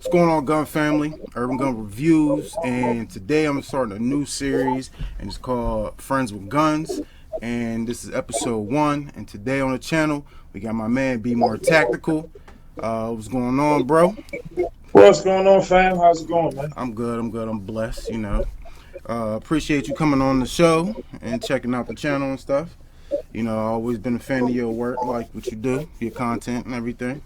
What's going on, gun family? Urban Gun Reviews, and today I'm starting a new series, and it's called Friends with Guns, and this is episode 1. And today on the channel, we got my man Bmore Tactical. What's going on, bro? What's going on, fam? How's it going, man? I'm good. I'm blessed. Appreciate you coming on the show and checking out the channel and stuff. I've always been a fan of your work, like what you do, your content and everything.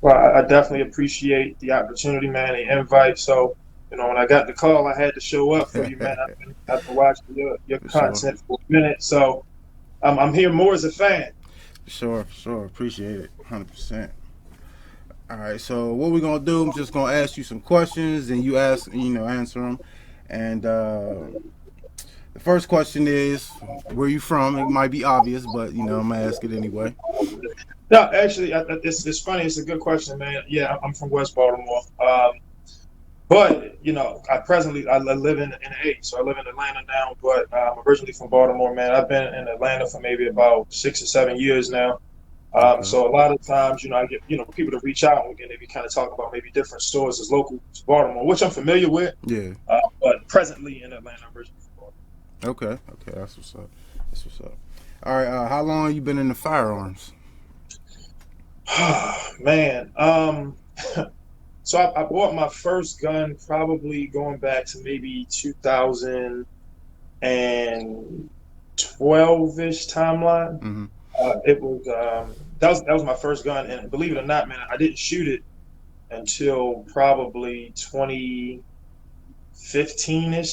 Well, I definitely appreciate the opportunity, man, the invite. So, when I got the call, I had to show up for you, man. I've been watching your For sure. content for a minute, so I'm here more as a fan. For sure. Appreciate it. 100%. All right, so what we're gonna do? I'm just gonna ask you some questions, and you answer them. And the first question is, where you from? It might be obvious, but I'm gonna ask it anyway. No, actually, it's funny. It's a good question, man. Yeah, I'm from West Baltimore. But I live in the A, so I live in Atlanta now. But I'm originally from Baltimore, man. I've been in Atlanta for maybe about 6 or 7 years now. Okay. So a lot of times, I get people to reach out and maybe kind of talk about maybe different stores as local to Baltimore, which I'm familiar with. Yeah. But presently in Atlanta, I'm originally from Okay. Okay. That's what's up. That's what's up. All right. How long have you been in the firearms? Baltimore. Man, so I bought my first gun probably going back to maybe 2012-ish timeline. Mm-hmm. It was that was my first gun, and believe it or not, man, I didn't shoot it until probably 2015-ish,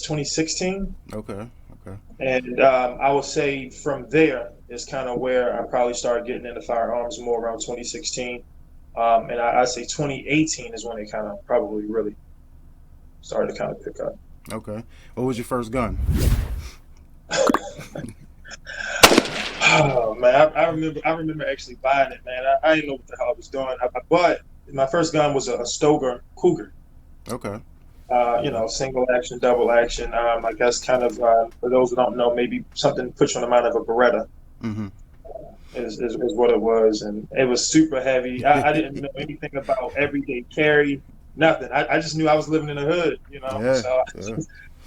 2016. Okay. Okay. And I would say from there is kind of where I probably started getting into firearms more around 2016. And I say 2018 is when it kind of probably really started to kind of pick up. Okay. What was your first gun? Oh man, I remember actually buying it, man. I didn't know what the hell I was doing. I bought my first gun was a Stoker Cougar. Okay. Single action, double action. I guess kind of for those who don't know, maybe something put you on the mind of a Beretta Mm-hmm. is what it was, and it was super heavy. I didn't know anything about everyday carry, nothing. I just knew I was living in the hood, Yeah. So Yeah.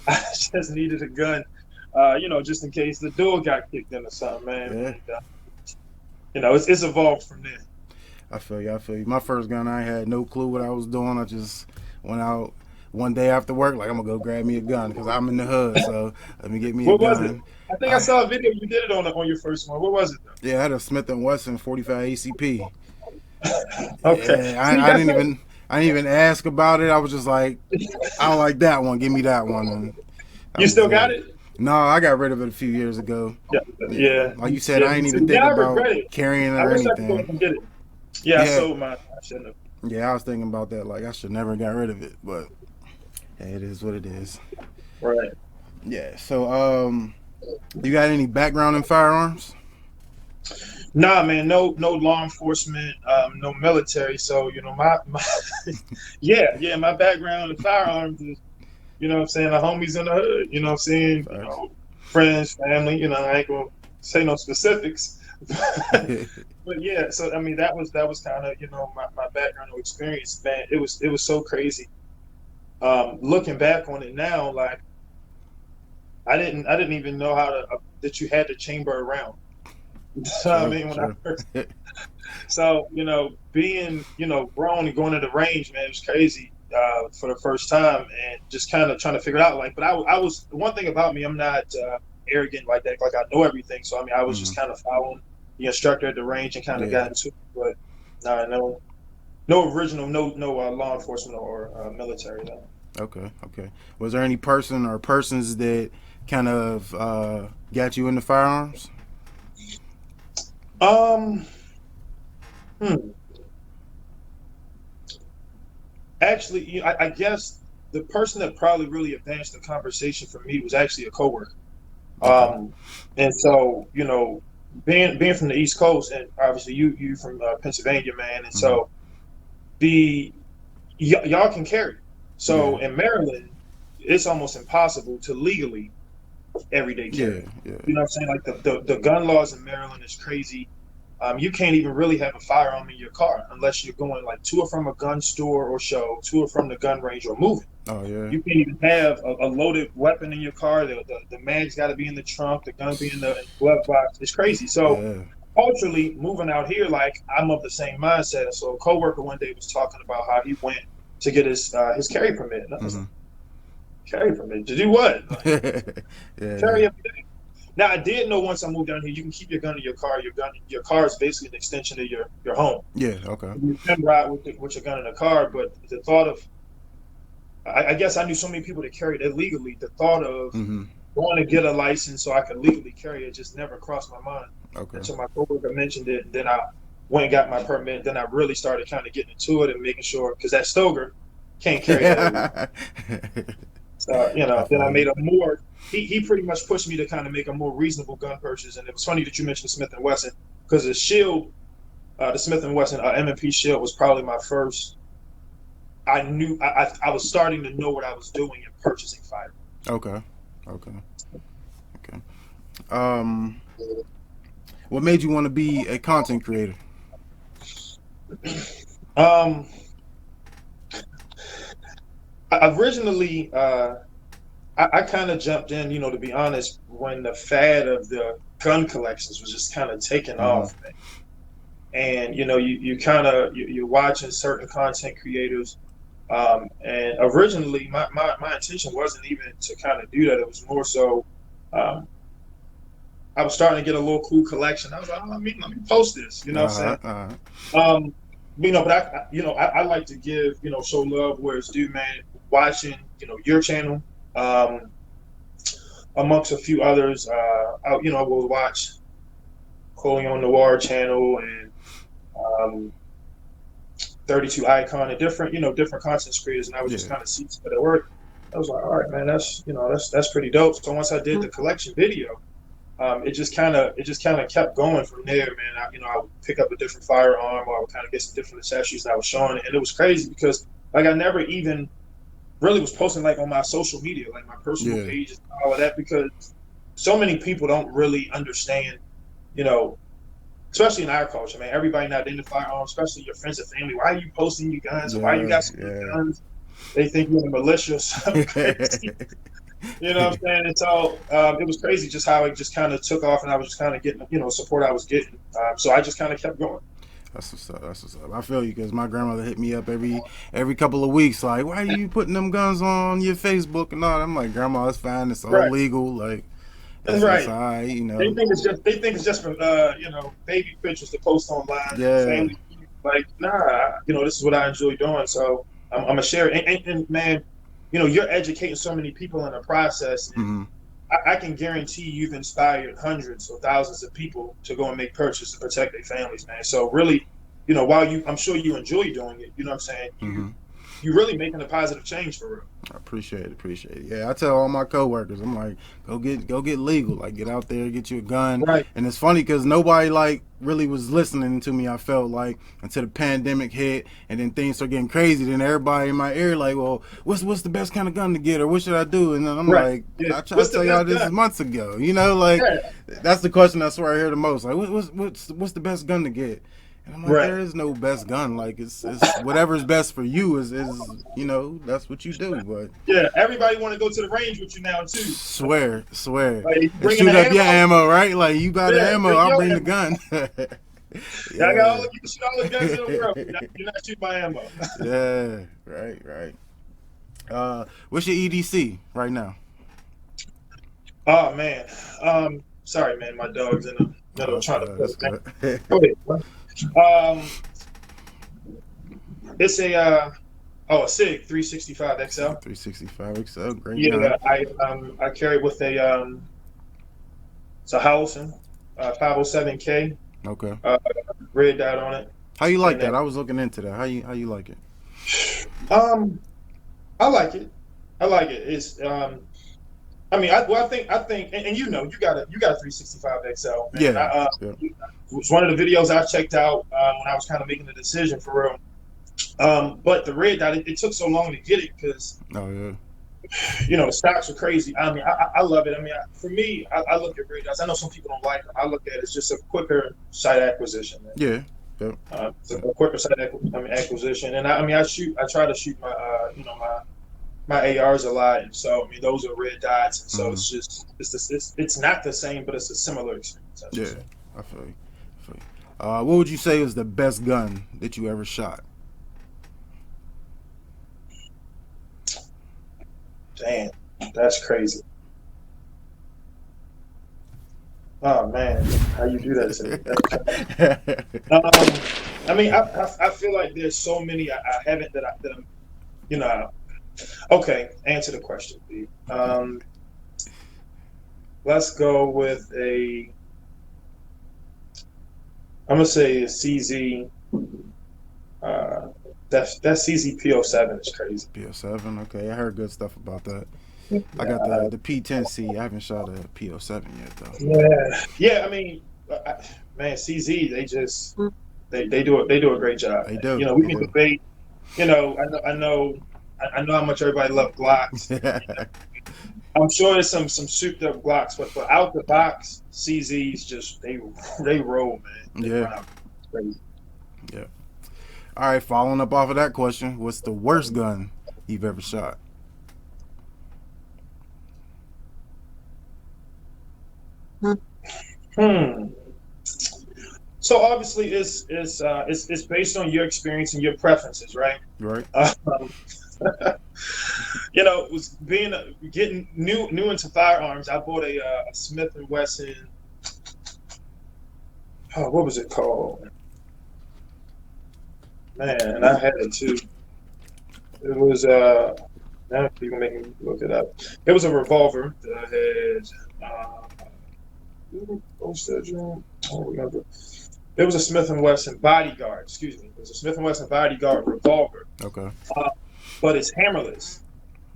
I just needed a gun, just in case the door got kicked in or something, man. Yeah. And, it's evolved from there. I feel you. I feel you. My first gun, I had no clue what I was doing. I just went out one day after work, like I'm gonna go grab me a gun because I'm in the hood. So let me get me a What was it? gun. I think I I saw a video you did it on your first one. What was it though? Yeah, I had a Smith and Wesson 45 ACP. Okay, Yeah, see, I that's didn't it. even ask about it. I was just like, I don't like that one. Give me that one, and that You was still got it. it? No, I got rid of it a few years ago. Yeah, Yeah, yeah, like you said, yeah. I Me ain't even too. think Yeah, I about regret it. carrying it I or wish I could go anything. and get it. Yeah, I Yeah, sold mine. I shouldn't have. yeah, I was thinking about that. Like I should never got rid of it, but hey, it is what it is. Right. Yeah. So, you got any background in firearms? Nah, man, no law enforcement, no military. So, my yeah, my background in firearms is, what I'm saying, the homies in the hood, you know what I'm saying, Facts. friends, family, I ain't gonna say no specifics. But yeah, so I mean that was kind of, my background or experience, man. It was so crazy. Looking back on it now, like I didn't even know how to that you had to chamber around. So I True. mean when I True. first So, being, grown and going to the range, man, it was crazy for the first time and just kind of trying to figure it out. Like, but I was, one thing about me, I'm not arrogant like that. Like, I know everything. So, I mean, I was Hmm. just kind of following the instructor at the range and kind of Yeah. got into it. But no original, no law enforcement or military, though. Okay. Okay. Was there any person or persons that kind of got you into firearms? Um, hmm. Actually, I guess the person that probably really advanced the conversation for me was actually a coworker. Okay. Um, and so, being from the East Coast, and obviously you from Pennsylvania, man, and Hmm. so y'all can carry. Yeah. So in Maryland, it's almost impossible to legally everyday Yeah. carry. Yeah. You know what I'm saying? Like the gun laws in Maryland is crazy. you can't even really have a firearm in your car unless you're going like to or from a gun store or show, to or from the gun range or moving. Oh yeah. You can't even have a loaded weapon in your car. The mag's got to be in the trunk, the gun be in the glove box. It's crazy. So Yeah. culturally, moving out here, like I'm of the same mindset. And so a coworker one day was talking about how he went to get his carry permit. And I was like, carry permit to do what? Like, carry Yeah. every day. Now I did know once I moved down here, you can keep your gun in your car. Your car is basically an extension of your home. Yeah. Okay. You can ride with your gun in the car, but the thought of I guess I knew so many people that carried illegally. The thought of going to get a license so I could legally carry it just never crossed my mind. Okay. Until my coworker mentioned it, and then I went and got my permit. Then I really started kind of getting into it and making sure, because that Stoger can't carry that. So, then I made a more. He pretty much pushed me to kind of make a more reasonable gun purchase. And it was funny that you mentioned Smith and Wesson, because the Shield, the Smith and Wesson M&P Shield was probably my first. I knew I was starting to know what I was doing in purchasing firearms. Okay. What made you want to be a content creator? Originally, I kind of jumped in, to be honest, when the fad of the gun collections was just kind of taking off. And, you're watching certain content creators. And originally, my intention wasn't even to kind of do that. It was more so I was starting to get a little cool collection. I was like, let me post this, what I'm saying? But I like to give, show love where it's due, man. Watching, your channel, amongst a few others, I will watch Coleon Noir channel and 32 Icon and different content creators, and I would just kind of see some of their work. I was like, all right, man, that's pretty dope. So once I did the collection video, it just kind of kept going from there, man. I would pick up a different firearm, or I would kind of get some different accessories that I was showing, and it was crazy because like I never even really was posting like on my social media, like my personal pages and all of that, because so many people don't really understand, especially in our culture, man. Everybody not into firearms, especially your friends and family. Why are you posting your guns? Why you got so many guns? They think you're a militia or something crazy. You know what I'm saying? And so it was crazy just how it just kind of took off, and I was just kind of getting, support I was getting. So I just kind of kept going. That's what's up. I feel you, because my grandmother hit me up every couple of weeks, like, why are you putting them guns on your Facebook and all that? I'm like, Grandma, it's fine. It's all legal. Like, that's right. All right, They think it's just for baby pictures to post online. Yeah. Family. Like, nah, this is what I enjoy doing. So I'm gonna share it. And man, you're educating so many people in the process. I can guarantee you've inspired hundreds or thousands of people to go and make purchases to protect their families, man. So really, while I'm sure you enjoy doing it, you know what I'm saying? You're really making a positive change for real. I appreciate it. Yeah, I tell all my coworkers, I'm like, go get legal, like get out there, get you a gun. Right. And it's funny because nobody like really was listening to me. I felt like until the pandemic hit, and then things started getting crazy. Then everybody in my ear like, well, what's the best kind of gun to get, or what should I do? And then I'm like, I tried to tell y'all this months ago. That's the question I swear I hear the most. Like, what's the best gun to get? And I'm like, there is no best gun. Like, it's whatever's best for you is that's what you do. But yeah, everybody want to go to the range with you now too. Swear. Like, shoot up your ammo, right? Like, you got the ammo, I'll bring the gun. I got you can shoot all the guns in the world. You're not shooting my ammo. Yeah, right. What's your EDC right now? Oh man, sorry, man. My dog's in the middle trying to. That's good. Go ahead. It's a SIG 365 XL. 365 XL, great. Yeah, I carry with it's a Howelson 507K. Okay. Red dot on it. How you like that? I was looking into that. How you like it? I like it. It's I think, and you got a 365 XL. Man. Yeah. It was one of the videos I checked out when I was kind of making the decision for real. But the red dot, it took so long to get it because the stocks are crazy. I mean, I love it. I mean, for me, I look at red dots. I know some people don't like them. I look at it as just a quicker site acquisition, man. Yeah. Yep. It's a quicker site acquisition, and I mean, I try to shoot my my ARs a lot, and so I mean, those are red dots, and so Mm-hmm. it's just it's not the same, but it's a similar experience, I should Yeah. say. I feel you. I feel you. What would you say is the best gun that you ever shot? Damn, that's crazy. Oh man, how you do that to me? I mean, I feel like there's so many I haven't that I'm you know. Okay, answer the question, B. Let's go with a. I'm gonna say a CZ. Uh, that CZ P07 is crazy. P07. Okay, I heard good stuff about that. I got Yeah, the P10C. I haven't shot a P07 yet though. yeah. I mean, man, CZ they do a great job. They Man. do. We They can do. debate. I know how much everybody loves Glocks. I'm sure there's some souped up Glocks, but out the box, CZs just they roll, man. They Yeah. run out crazy. Yeah. All right. Following up off of that question, what's the worst gun you've ever shot? Hmm. So obviously, it's based on your experience and your preferences, right? Right. Um, it was getting new into firearms. I bought a Smith and Wesson. Oh, what was it called? Man, I had it too. It was now people making me look it up. It was a revolver that I had. I don't remember. It was a Smith and Wesson Bodyguard. Excuse me. It was a Smith and Wesson Bodyguard revolver, Okay. uh, but it's hammerless.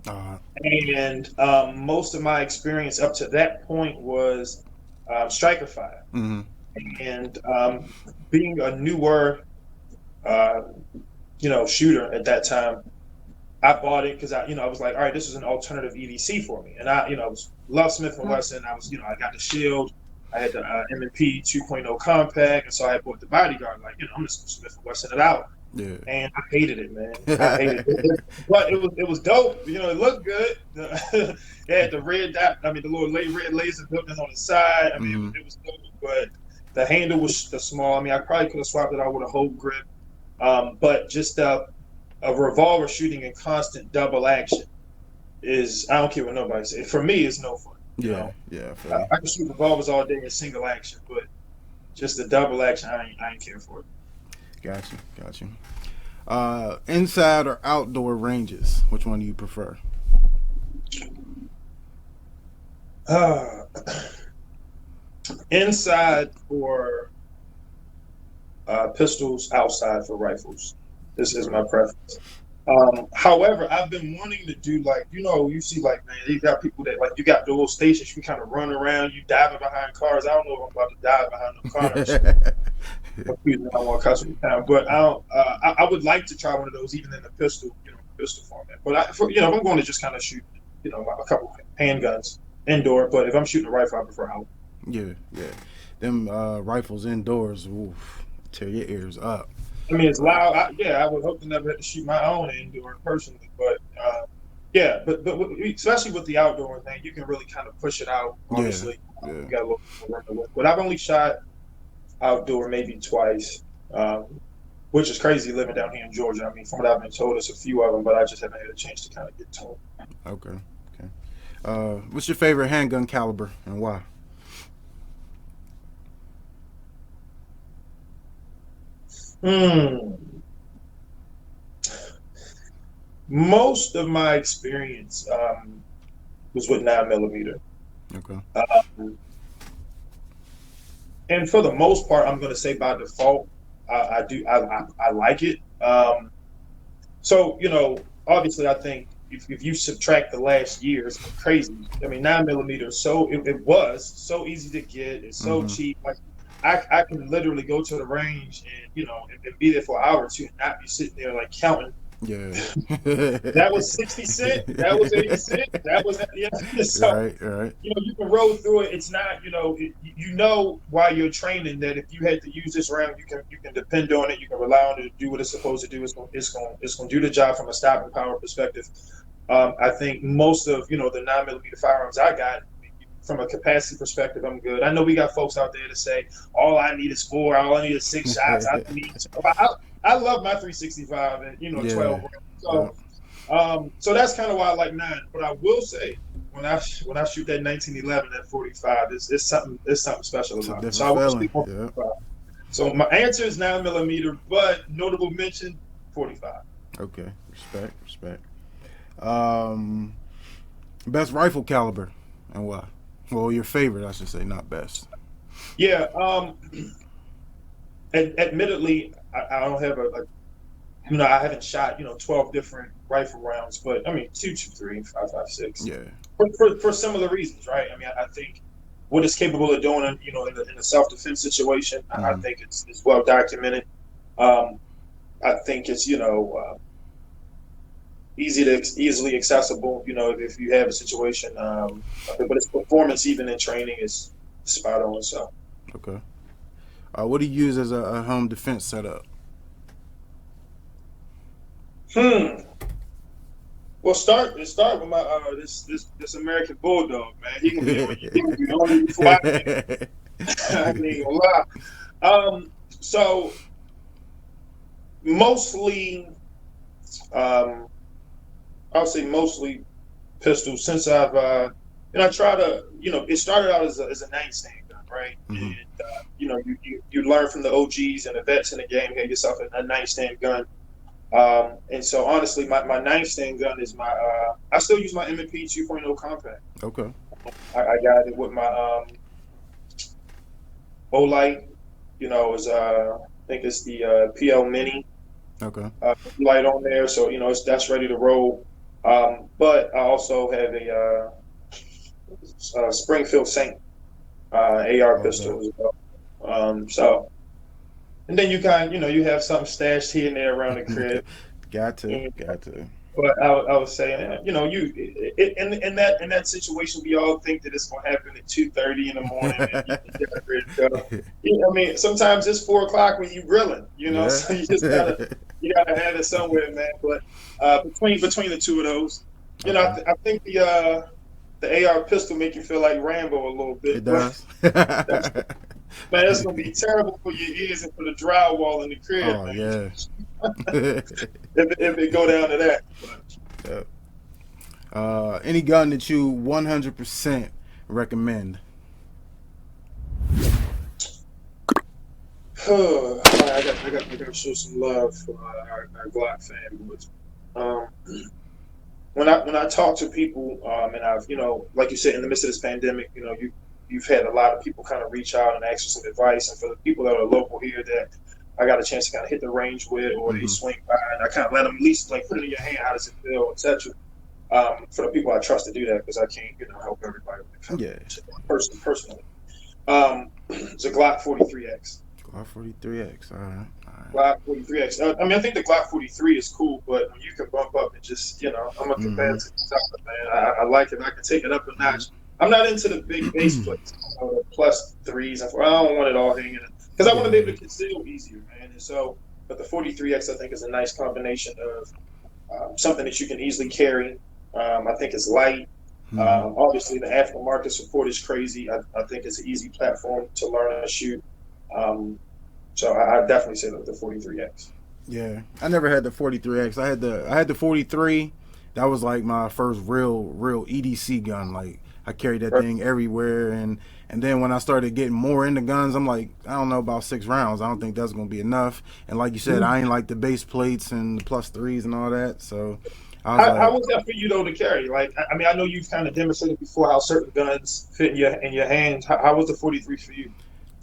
Uh. And most of my experience up to that point was striker fire. Mm-hmm. And being a newer, uh, shooter at that time, I bought it because I was like, all right, this is an alternative EDC for me, and I was love Smith and Wesson. I was, I got the Shield, I had the M&P 2.0 compact, and so I bought the Bodyguard. Like, I'm just gonna Smith and Wesson it out, Yeah. and I hated it, man. I hated it, but it was dope. It looked good. It had the red dot. I mean, the little red laser building on the side. I mean, Mm-hmm. it was dope, but the handle was small. I mean, I probably could have swapped it out with a whole grip, but just a revolver shooting in constant double action is, I don't care what nobody says. For me, it's no fun. Yeah. Yeah. I feel you. I can shoot revolvers all day in single action, but just the double action, I ain't care for it. Gotcha. Gotcha. Inside or outdoor ranges? Which one do you prefer? Uh, Inside for pistols, outside for rifles. This is my preference. However, I've been wanting to do, like, you see, like, man, you got people that, like, you got the little stations, you can kind of run around, you diving behind cars. I don't know if I'm about to dive behind no cars. I don't want to cuss with time, but I would like to try one of those, even in the pistol format. But if I'm going to just kind of shoot, a couple handguns indoor. But if I'm shooting a rifle, I prefer out. Yeah. Yeah. Them rifles indoors, oof, tear your ears up. I mean, it's loud. I would hope to never have to shoot my own indoor personally, but yeah, but especially with the outdoor thing, you can really kind of push it out. Obviously, Yeah. you got a little more room to work. But I've only shot outdoor maybe twice, which is crazy living down here in Georgia. I mean, from what I've been told, there's a few of them, but I just haven't had a chance to kind of get to them. Okay. Okay. What's your favorite handgun caliber and why? Most of my experience was with 9mm. Okay. And for the most part, I'm going to say by default, I like it. So, obviously, I think if you subtract the last year, it's crazy. I mean, 9mm, so it was so easy to get. It's so Mm-hmm. cheap. Like, I can literally go to the range and, and be there for an hour or two and not be sitting there like counting Yeah. That was 60 cent. That was 80 cent. That was, yeah. So, Right, right. you can roll through it. It's not, while you're training that if you had to use this round, you can depend on it. You can rely on it to do what it's supposed to do. It's going to do the job from a stopping power perspective. I think most of the 9mm firearms I got, from a capacity perspective, I'm good. I know we got folks out there to say all I need is 4, all I need is 6 shots. I don't need. I love my 365 and 12 Yeah. rounds. Yeah. So that's kind of why I like 9. But I will say, when I shoot that 1911 at 45, it's something special It's a about it. So different I will feeling. speak on Yeah. 45. So my answer is 9mm, but notable mention 45. Okay. Respect. Respect. Um, best rifle caliber and why? Well, your favorite, I should say, not best. Yeah. Admittedly, I don't have I haven't shot 12 different rifle rounds, but I mean 223, 5.56 Yeah. for similar reasons, right? I mean, I think what it's capable of doing, in a self defense situation, I Mm-hmm. think it's well documented. Um, I think it's easily accessible, if you have a situation. But its performance, even in training, is spot on. So, Okay. What do you use as a home defense setup? hmm. Well, start with my this American Bulldog, man. He can be on you before I ain't gonna lie. So mostly, um, I would say mostly pistols. Since I try to, it started out as a nightstand gun, right? Mm-hmm. And you learn from the OGs and the vets in the game. Get yourself a nightstand gun. And so honestly, my nightstand gun is I still use my M&P 2.0 compact. Okay. I got it with my Olight, I think it's the PL Mini Okay. light on there, so that's ready to roll. But I also have a Springfield Saint AR Love that. pistol as well. So, and then you have something stashed here and there around the crib. Got to. And, Got to. but I was saying, in that situation, we all think that it's gonna happen at 2:30 in the morning, and you're ready to go. I mean, sometimes it's 4 o'clock when you grilling, Yeah. so you gotta have it somewhere, man. But between the two of those, Okay. I think the AR pistol make you feel like Rambo a little It bit, but does. that's man, it's gonna be terrible for your ears and for the drywall in the crib, Oh man. yeah. If it go down to that. Yeah. Any gun that you 100% recommend? I got to show some love for our Glock fanboys. Um, when I talk to people, and I've like you said, in the midst of this pandemic, you've had a lot of people kind of reach out and ask for some advice, and for the people that are local here that I got a chance to kind of hit the range with, or they Mm-hmm. swing by, and I kind of let them at least like put it in your hand, how does it feel, etc. For the people I trust to do that, because I can't help everybody when it comes Yeah. to personally. It's a Glock 43X. Glock 43X. All right. All right. Glock 43X. I mean, I think the Glock 43 is cool, but when you can bump up and just, I'm a Mm-hmm. competitive style, man. I like it. I can take it up a notch. I'm not into the big base plates, the plus threes and four. I don't want it all hanging because I want to be Yeah. able to conceal easier, man. And so, but the 43X, I think, is a nice combination of something that you can easily carry. I think it's light. Mm-hmm. Obviously, the aftermarket support is crazy. I think it's an easy platform to learn to shoot. Um, so I definitely say the 43X. Yeah. I never had the 43X. I had the 43. That was like my first real EDC gun. Like I carried that Right. thing everywhere, and then when I started getting more into guns, I'm like, I don't know about 6 rounds. I don't think that's gonna be enough. And like you said, I ain't like the base plates and the plus threes and all that. So I was How like, was that for you though to carry? Like, I mean, I know you've kind of demonstrated before how certain guns fit in your hands. How was the 43 for you?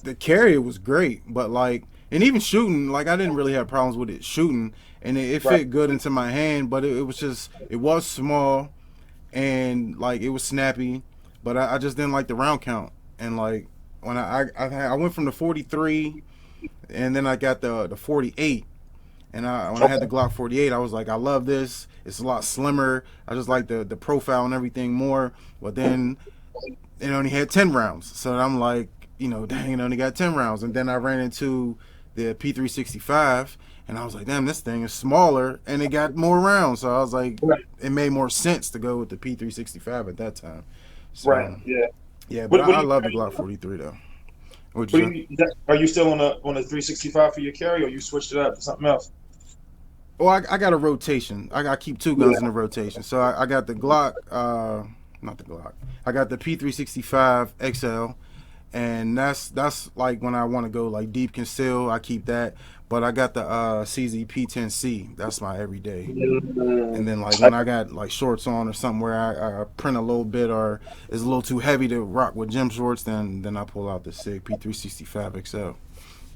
the carrier was great, but like, and even shooting, like I didn't really have problems with it shooting, and it Right. fit good into my hand, but it was just it was small, and like it was snappy, but I just didn't like the round count, and like when I went from the 43, and then I got the 48, And when I had Okay. the Glock 48, I was like, I love this. It's a lot slimmer. I just like the profile and everything more. But then it only had 10 rounds. So I'm like, dang, it only got 10 rounds. And then I ran into the P365, and I was like, damn, this thing is smaller, and it got more rounds. So I was like, Right. it made more sense to go with the P365 at that time. Right. So, Yeah. yeah, but What I do you love the carry? Glock 43, though. What'd What you do say? you? Are you still on a 365 for your carry, or you switched it up to something else? Well, I got a rotation. I keep two guns in Yeah. a rotation. So I got the Glock, not the Glock. I got the P365 XL, and that's like when I want to go like deep conceal, I keep that. But I got the CZP10C. That's my everyday. Mm, And then like I, when I got like shorts on or something where I print a little bit or it's a little too heavy to rock with gym shorts, then I pull out the SIG P365 XL.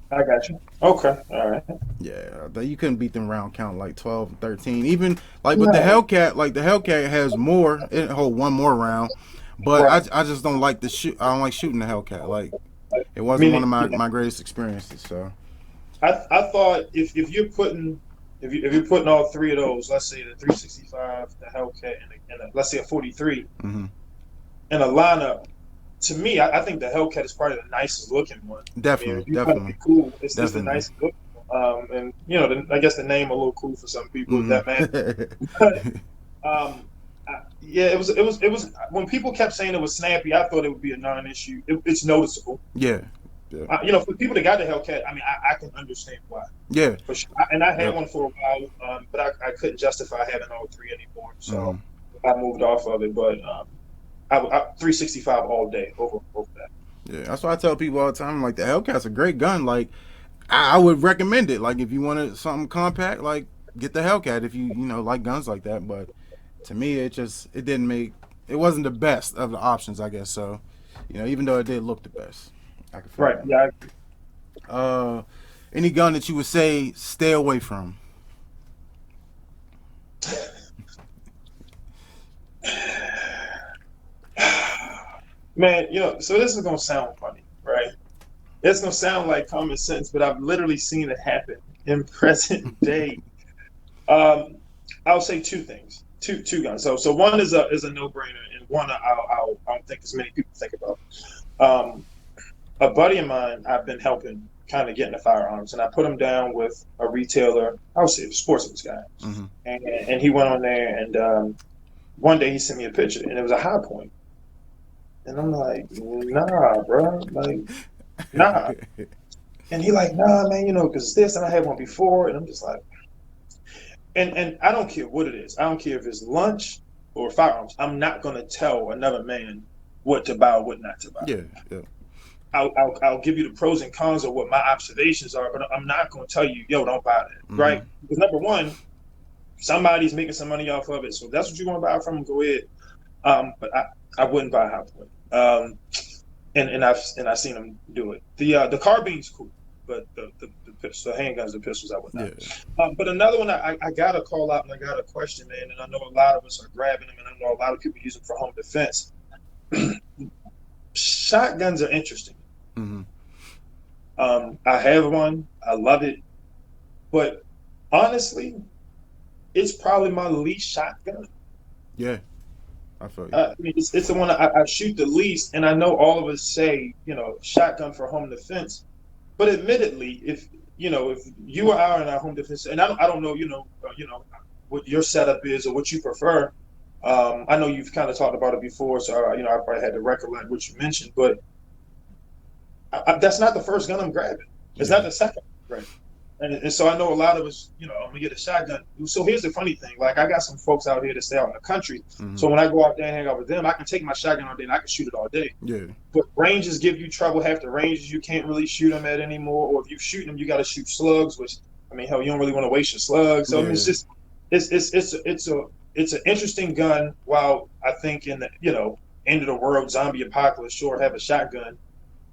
I got you. Okay. All right. Yeah, you couldn't beat them round count like 12 and 13. Even like, but the No. Hellcat, like the Hellcat has more. It hold one more round, but Right. I just don't like the shoot. I don't like shooting the Hellcat. Like it wasn't one Meaning, of my, yeah. my greatest experiences. So I thought if you're putting if you're putting all three of those, let's say the 365, the Hellcat, and let's say a 43 mm-hmm. in a lineup, to me, I think the Hellcat is probably the nicest looking one. I mean, Definitely, if you want to be definitely, cool, it's the definitely. nicest looking one. And I guess the name a little cool for some people if that man. But Mm-hmm. yeah, it was when people kept saying it was snappy, I thought it would be a non-issue. It's noticeable. Yeah, yeah, For people that got the Hellcat, I mean, I can understand why. yeah. For sure. And I had Yep. one for a while, but I couldn't justify having all three anymore. Mm-hmm. So I moved off of it. But I 365 all day over that. Yeah, that's why I tell people all the time. Like the Hellcat's a great gun. Like I would recommend it. Like if you wanted something compact, like get the Hellcat if you like guns like that. But to me, it didn't make it wasn't the best of the options, I guess. So, even though it did look the best, I can feel Right. that. Yeah. Uh, any gun that you would say stay away from? Man, so this is gonna sound funny, right? It's gonna sound like common sense, but I've literally seen it happen in present day. Um, I'll say two things, two guns. So one is a no brainer, and one I don't think as many people think about. Um, a buddy of mine I've been helping kind of get into firearms, and I put him down with a retailer. I would say a sportsman's guy, Mm-hmm. and he went on there, and one day he sent me a picture, and it was a high point, and I'm like, nah, bro, like nah, and he like, nah, man, because this, and I had one before, and I'm just like, and I don't care what it is, I don't care if it's lunch or firearms, I'm not gonna tell another man what to buy or what not to buy. Yeah, yeah. I'll give you the pros and cons of what my observations are, but I'm not going to tell you, yo, don't buy that, Mm-hmm. right? Because number one, somebody's making some money off of it, so if that's what you want to buy from them, go ahead. But I wouldn't buy High Point. And I've seen them do it. The carbine's cool, but the handguns, the pistols, I would not. Yeah. But another one I got to call out and I got a question, man, and I know a lot of us are grabbing them, and I know a lot of people use them for home defense. Shotguns are interesting. Mm-hmm. I have one. I love it. But honestly, it's probably my least shotgun. Yeah, I feel you. I mean, it's the one I shoot the least. And I know all of us say, shotgun for home defense. But admittedly, if you or I are in our home defense, and I don't know, what your setup is or what you prefer. I know you've kind of talked about it before, so I probably had to recollect what you mentioned, but that's not the first gun I'm grabbing. It's Yeah. not the second, right? And so I know a lot of us, I'm gonna get a shotgun. So here's the funny thing: like I got some folks out here that stay out in the country. Mm-hmm. So when I go out there and hang out with them, I can take my shotgun all day and I can shoot it all day. Yeah. But ranges give you trouble. Half the ranges you can't really shoot them at anymore. Or if you shoot them, you got to shoot slugs. Which I mean, hell, you don't really want to waste your slugs. So I mean, Yeah. it's an interesting gun. While I think in the end of the world zombie apocalypse, sure have a shotgun.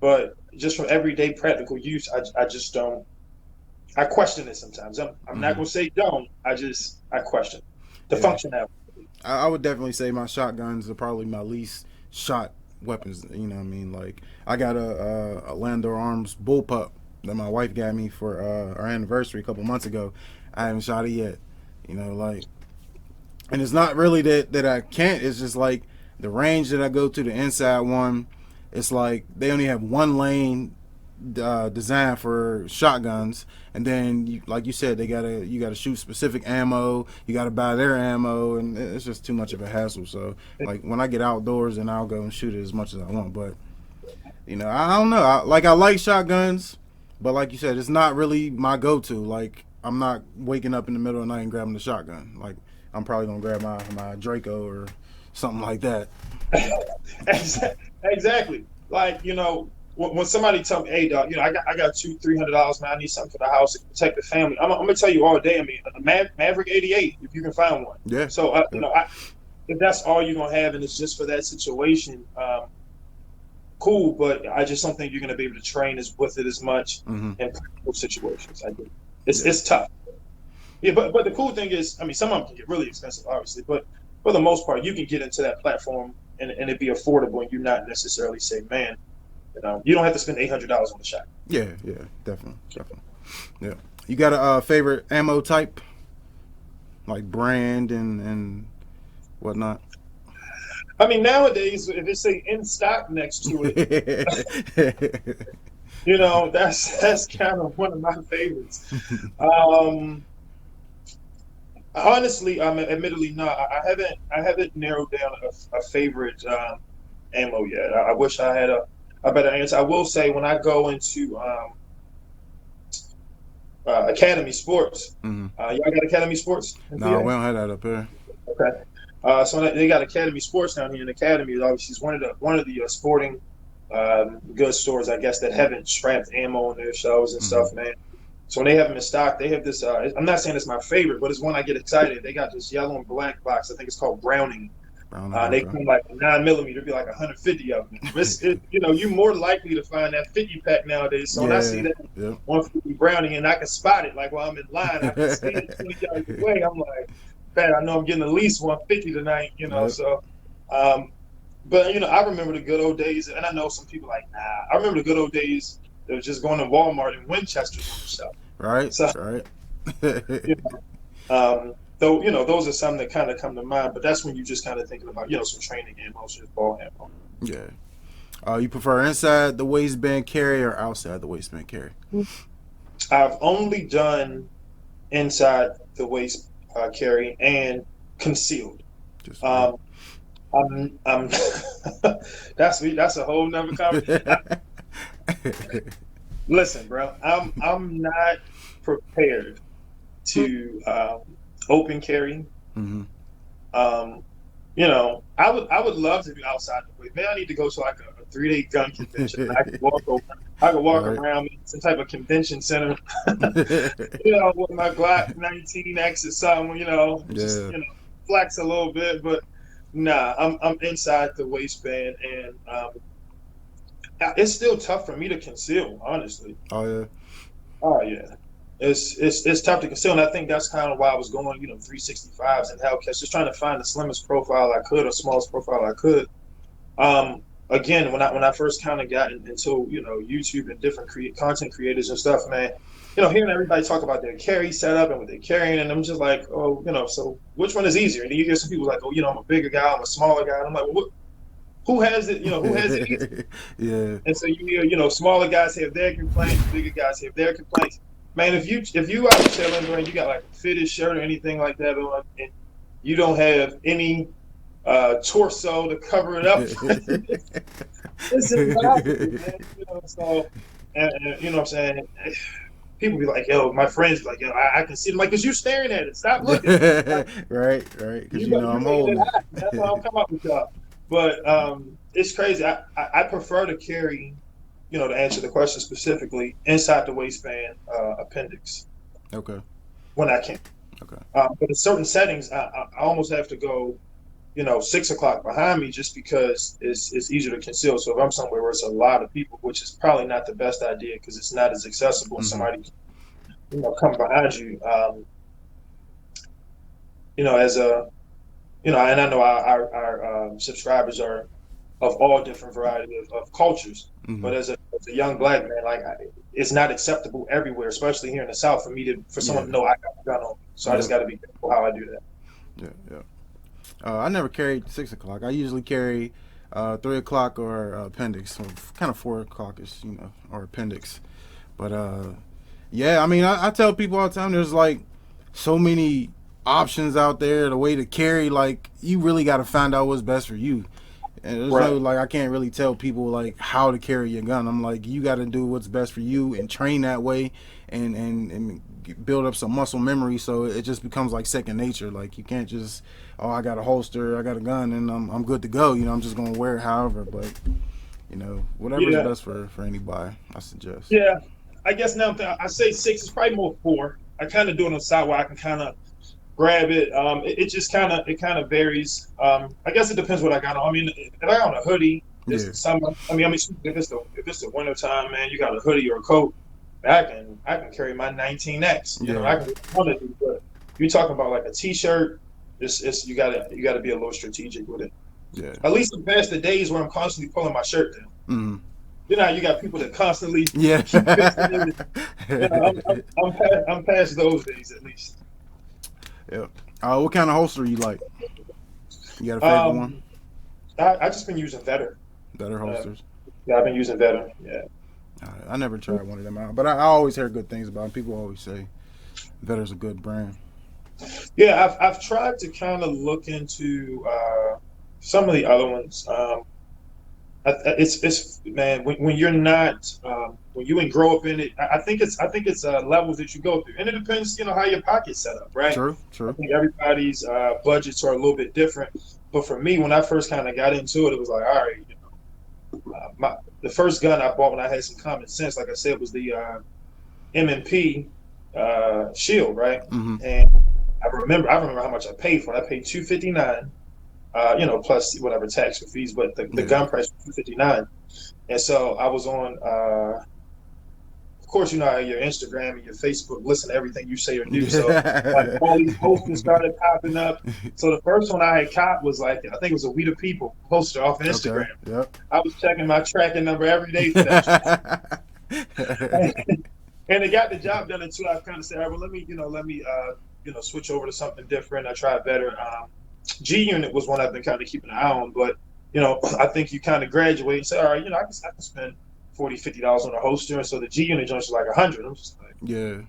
But just for everyday practical use, I just don't. I question it sometimes. I'm not Mm-hmm. gonna say don't. I question the Yeah. functionality. I would definitely say my shotguns are probably my least shot weapons. You know what I mean? Like I got a Landor Arms bullpup that my wife got me for our anniversary a couple months ago. I haven't shot it yet. You know, like, and it's not really that I can't. It's just like the range that I go to, the inside one. It's like they only have one lane designed for shotguns, and then like you said, you gotta shoot specific ammo. You gotta buy their ammo, and it's just too much of a hassle. So like when I get outdoors, then I'll go and shoot it as much as I want. But you know, I don't know. I like shotguns, but like you said, it's not really my go-to. Like I'm not waking up in the middle of the night and grabbing the shotgun. Like I'm probably gonna grab my Draco or something like that. Exactly. Like, when somebody tell me, "Hey, dog, I got $200-300, man. I need something for the house to protect the family." I'm gonna tell you all day. I mean, a Maverick 88, if you can find one. Yeah. So, if that's all you're gonna have, and it's just for that situation, cool. But I just don't think you're gonna be able to train with it as much in practical situations. I think it's tough. Yeah, but the cool thing is, I mean, some of them can get really expensive, obviously, but for the most part, you can get into that platform and it be affordable, and you not necessarily say, man, you don't have to spend $800 on the shot. Yeah, definitely. Yeah. You got a favorite ammo type, like brand and whatnot? I mean, nowadays, if it say in stock next to it, that's kind of one of my favorites. Honestly, admittedly not. I haven't narrowed down a favorite ammo yet. I wish I had a better answer. I will say when I go into Academy Sports, y'all got Academy Sports? No, we don't have that up here. Okay. So they got Academy Sports down here, and Academy obviously is one of the sporting goods stores, I guess, that haven't strapped ammo on their shelves and stuff, man. So when they have them in stock, they have this. I'm not saying it's my favorite, but it's one I get excited. They got this yellow and black box. I think it's called Browning. They come like 9mm, be like 150 of them. You're more likely to find that 50 pack nowadays. So when I see that 150 Browning and I can spot it, like while I'm in line, I can see it 20 yards away. I'm like, man, I know I'm getting at least 150 tonight. So. But I remember the good old days, and I know some people like, nah. I remember the good old days. It was just going to Walmart and Winchester's on the shelf. Right. So, right. Those are some that kind of come to mind. But that's when you're just kind of thinking about, some training ammo, just ball ammo. Yeah. You prefer inside the waistband carry or outside the waistband carry? I've only done inside the waist carry and concealed. I'm that's a whole nother conversation. Listen, bro, I'm not prepared to open carry. I would love to do outside the way. Man, I need to go to like a 3-day gun convention. I could walk around some type of convention center, with my Glock 19X or something, just flex a little bit. But nah, I'm inside the waistband, and it's still tough for me to conceal, honestly. Oh yeah. It's tough to conceal, and I think that's kind of why I was going, 365s and Hellcats, just trying to find the slimmest profile I could, or smallest profile I could. Again, when I first kind of got into YouTube and different content creators and stuff, man, hearing everybody talk about their carry setup and what they're carrying, and I'm just like, so which one is easier? And you hear some people like, I'm a bigger guy, I'm a smaller guy, and I'm like, well, who has it? Who has it easier? Yeah. And so you hear, smaller guys have their complaints, bigger guys have their complaints. Man, if you out chilling, bro, and you got like a fitted shirt or anything like that on, and you don't have any torso to cover it up, it's impossible, man. So, and you know what I'm saying? People be like, yo, my friends be like, yo, I can see them. Like, because you're staring at it. Stop looking. Like, right. Because I'm holding it. That's how I'm coming up with y'all. But it's crazy. I prefer to carry, to answer the question specifically, inside the waistband appendix. Okay. When I can. Okay. But in certain settings, I almost have to go, 6 o'clock behind me, just because it's easier to conceal. So if I'm somewhere where it's a lot of people, which is probably not the best idea because it's not as accessible, somebody come behind you. As a, and I know our subscribers are of all different variety of cultures, but as a young black man, like it's not acceptable everywhere, especially here in the South, for someone Yeah. to know I got a gun on me. So I just Yep. got to be careful how I do that. Yeah. Yeah. I never carried 6 o'clock. I usually carry 3 o'clock or appendix, so kind of 4 o'clock is or appendix. But yeah, I mean, I tell people all the time, there's like so many options out there. The way to carry, like you really got to find out what's best for you. And there's no Right. like I can't really tell people like how to carry your gun. I'm like you got to do what's best for you and train that way, and build up some muscle memory so it just becomes like second nature. Like you can't just I got a holster, I got a gun, and I'm good to go. I'm just gonna wear it however. But whatever's Yeah. best for anybody, I suggest. Yeah. I guess now I say six is probably more four. I kind of do it on the side where I can kind of grab it. It just kind of varies. I guess it depends what I got on. I mean, if I got on a hoodie, Yeah, it's summer. If it's the winter time, man, you got a hoodie or a coat. I can carry my 19X. I yeah, can do what I want to do. But you're talking about like a t-shirt. It's you gotta be a little strategic with it. yeah. At least past the days where I'm constantly pulling my shirt down. Mm. You got people that constantly Yeah. keep fixing it. I'm past those days at least. Yep. What kind of holster you like? You got a favorite one? Um, I just been using Vetter. Better Uh, holsters. yeah, I've been using Vetter. Yeah. I never tried one of them out, but I always hear good things about them. People always say Vetter's a good brand. Yeah, I've tried to kind of look into some of the other ones. It's man when you're not when you ain't grow up in it. I think it's levels that you go through, and it depends how your pocket's set up, right? True, I true. think everybody's budgets are a little bit different, but for me, when I first kind of got into it, it was like, all right, the first gun I bought when I had some common sense, like I said, was the M&P Shield, right? Mm-hmm. And I remember how much I paid for it. I paid $259, plus whatever tax or fees, but the Yeah. gun price was $259. And so I was on, of course, your Instagram and your Facebook, listen to everything you say or do. So like Yeah. all these posters started popping up. So the first one I had caught was like, I think it was a We the People poster off of Okay. Instagram. Yep. I was checking my tracking number every day for that. And it got the job done until I kind of said, all right, well, let me switch over to something different. I tried better. G Unit was one I've been kind of keeping an eye on, but I think you kind of graduate and say, all right, I can spend $40, $50 on a holster, and so the G Unit joints are like 100. I'm just like, Yeah.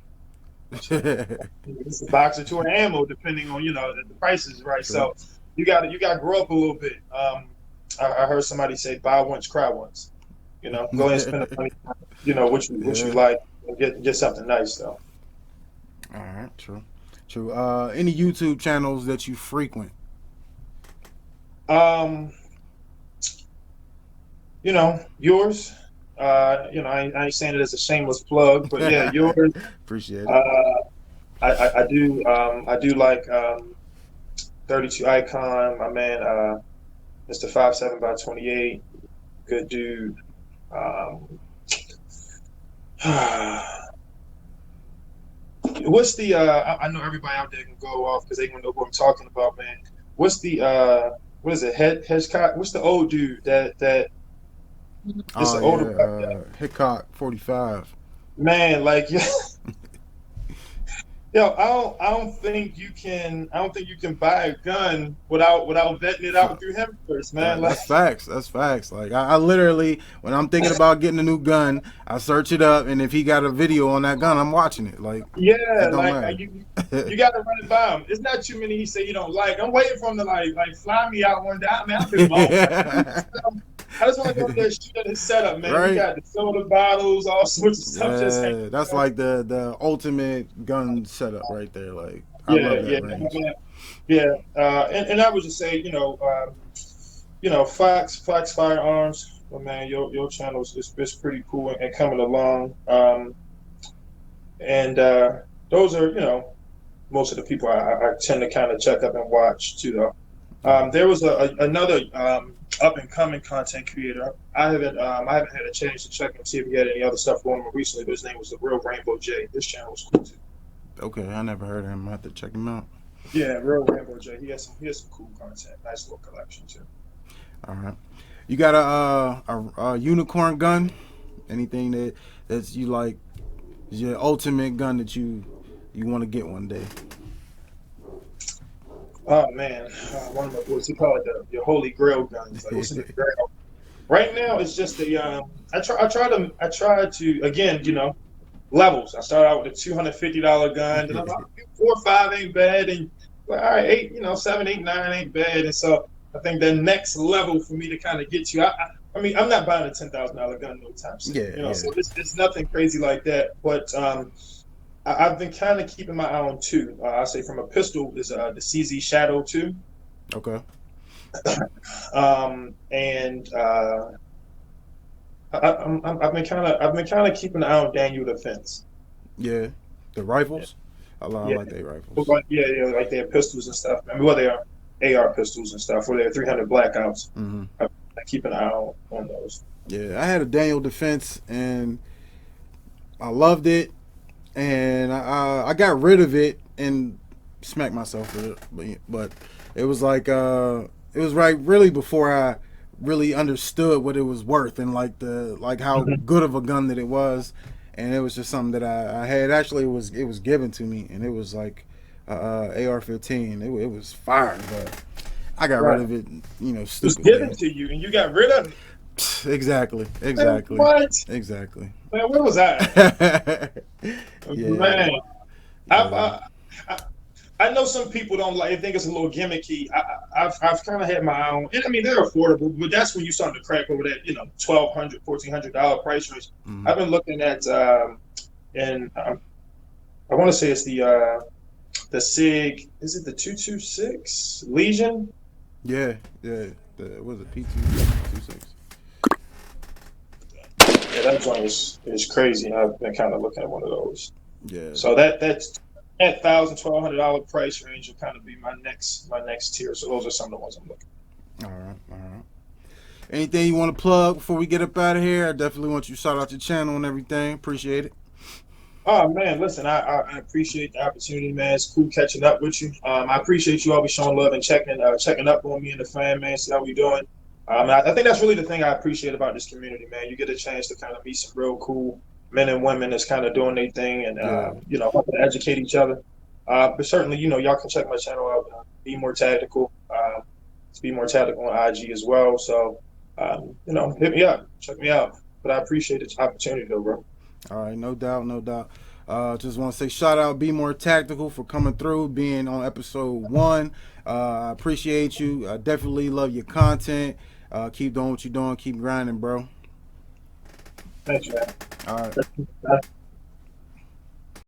it's a box or two of ammo, depending on the prices, right? True. So you got to grow up a little bit. I heard somebody say, buy once, cry once. Go ahead and spend the money. What you Yeah. like, and get something nice though. All right. True. True. Any YouTube channels that you frequent? Um, yours. I ain't saying it as a shameless plug, but yeah, yours. Appreciate it. Uh, I do like 32 Icon, my man, Mr. 57 by 28, good dude. Um, what's the? I know everybody out there can go off because they can know what I'm talking about, man. What's the? What is it? Hedgecock? What's the old dude that? It's Oh an older yeah. black guy. Hickok 45. Man, like yo, I don't think you can buy a gun without vetting it out through him first, man. Like, That's facts. That's facts. Like I literally, when I'm thinking about getting a new gun, I search it up, and if he got a video on that gun, I'm watching it. Like yeah, it don't like matter. you got to run it by him. It's not too many he say you don't like. I'm waiting for him to like fly me out one day. I mean, I've been long. I just want to go there and shoot at his setup, man. We Right? got the soda bottles, all sorts of stuff just hanging. Yeah, that's like the ultimate gun setup right there. Like I Yeah, love yeah, that range. yeah. Yeah. And I would just say, Fox Firearms, well, man, your channel is pretty cool and coming along. And those are, most of the people I tend to kind of check up and watch too, though. There was another up and coming content creator. I haven't had a chance to check and see if he had any other stuff going on recently, but his name was the Real Rainbow J. This channel was cool too. Okay, I never heard of him. I have to check him out. Yeah, Real Rainbow J. He has some cool content. Nice little collection too. All right. You got a unicorn gun? Anything that's you like is your ultimate gun that you want to get one day? Oh man, one of my what's he call it? Your holy grail guns. Like what's in the grail? Right now, it's just the I try to again, levels. I started out with a $250 gun, and I'm like, 4 or 5 ain't bad, and like, all right, 8, 7, 8, 9 ain't bad, and so I think the next level for me to kind of get you. I mean, I'm not buying a $10,000 gun no time soon. Yeah. So it's nothing crazy like that, but I've been kind of keeping my eye on two. I say from a pistol is the CZ Shadow 2. Okay. And I've been kind of keeping an eye on Daniel Defense. Yeah, the rifles. I Yeah, like their rifles. yeah, like their pistols and stuff. I mean, well, they are AR pistols and stuff. Or they're 300 blackouts. Mm-hmm. I keep an eye on those. Yeah, I had a Daniel Defense and I loved it, and I got rid of it and smacked myself with it. But it was like it was right really before I really understood what it was worth and like how good of a gun that it was, and it was just something that I had. Actually, it was given to me, and it was like AR-15. It was fire, but I got rid of it, It was stupidly. given to you, and you got rid of it. Exactly. Man, what? Exactly. Man, where was I? Yeah. Man, Yeah. I know some people don't like. Think it's a little gimmicky. I've kind of had my own. And I mean, they're affordable, but that's when you start to crack over that $1,200, $1,400 price range. Mhm. I've been looking at and I want to say it's the Sig. Is it the 226 Legion? Yeah. Was it P226? Yeah, that joint is crazy. I've been kind of looking at one of those. Yeah. So that's that $1,000, $1,200 price range will kind of be my next tier. So those are some of the ones I'm looking All right. Anything you want to plug before we get up out of here? I definitely want you to shout out your channel and everything. Appreciate it. Oh man, listen, I appreciate the opportunity, man. It's cool catching up with you. I appreciate you always showing love and checking up on me and the fan, man. See how we doing. I think that's really the thing I appreciate about this community, man. You get a chance to kind of meet some real cool men and women that's kind of doing their thing and helping to educate each other. But certainly, y'all can check my channel out, Bmore Tactical. It's Bmore Tactical on IG as well. So, hit me up, check me out. But I appreciate the opportunity, though, bro. All right, no doubt. Just want to say shout out Bmore Tactical for coming through, being on episode 1. I appreciate you. I definitely love your content. Keep doing what you're doing. Keep grinding, bro. Thanks, man. All right.